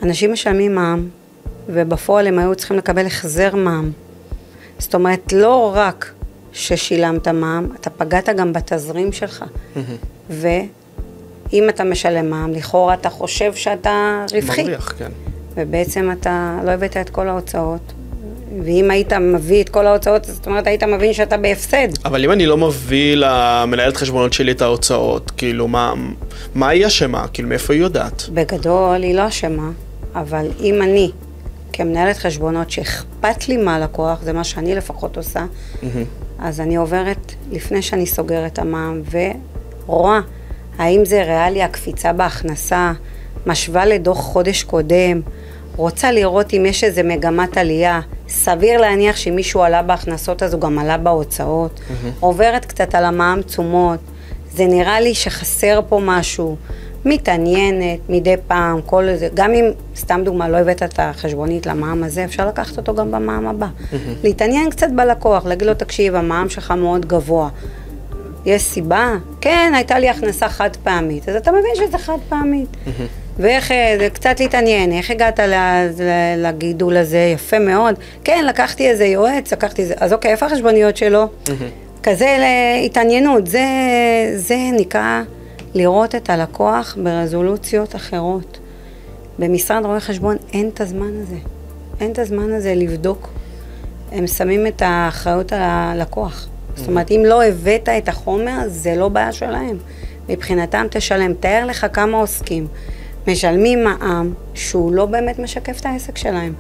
אנשים משלמים מע"מ, ובפועל הם היו צריכים לקבל החזר מע"מ. זאת אומרת, לא רק ששילמת מע"מ, אתה פגעת גם בתזרים שלך. ואם אתה משלם מע"מ, לכאורה אתה חושב שאתה רווחי. מרוויח, כן. ובעצם אתה לא הבאת את כל ההוצאות. ואם היית מביא את כל ההוצאות, זאת אומרת, היית מבין שאתה בהפסד. אבל אם אני לא מביא למנהלת חשבונות שלי את ההוצאות, כאילו, מה היא אשמה? כאילו, מאיפה היא יודעת? בגדול, היא לא אשמה, אבל אם אני, כמנהלת חשבונות שאכפת לי מהלקוח, זה מה שאני לפחות עושה, אז אני עוברת לפני שאני סוגרת המע"מ, ורואה האם זה ריאלי הקפיצה בהכנסה, משווה לדוח חודש קודם, רוצה לראות אם יש איזה מגמת עלייה, סביר להניח שמישהו עלה בהכנסות, אז הוא גם עלה בהוצאות, עוברת קצת על המע"מ תשומות, זה נראה לי שחסר פה משהו, מתעניינת מדי פעם, כל זה, גם אם, סתם דוגמה, לא הבאת את החשבונית למע"מ הזה, אפשר לקחת אותו גם במע"מ הבא. להתעניין קצת בלקוח, להגיד לו, תקשיב, המע"מ שלך מאוד גבוה. יש סיבה? כן, הייתה לי הכנסה חד פעמית, אז אתה מבין שזה חד פעמית. ואיך, זה קצת להתעניין, איך הגעת לגידול הזה, יפה מאוד. כן, לקחתי איזה יועץ, לקחתי איזה, אז אוקיי, איפה החשבוניות שלו? כזה להתעניינות, זה נקרא לראות את הלקוח ברזולוציות אחרות. במשרד רואי חשבון אין את הזמן הזה. אין את הזמן הזה לבדוק. הם שמים את האחריות על הלקוח. זאת אומרת, אם לא הבאת את החומר, זה לא בעיה שלהם. מבחינתם תשלם. תאר לך כמה עוסקים. משלמים מע"מ שהוא לא באמת משקף את העסק שלהם.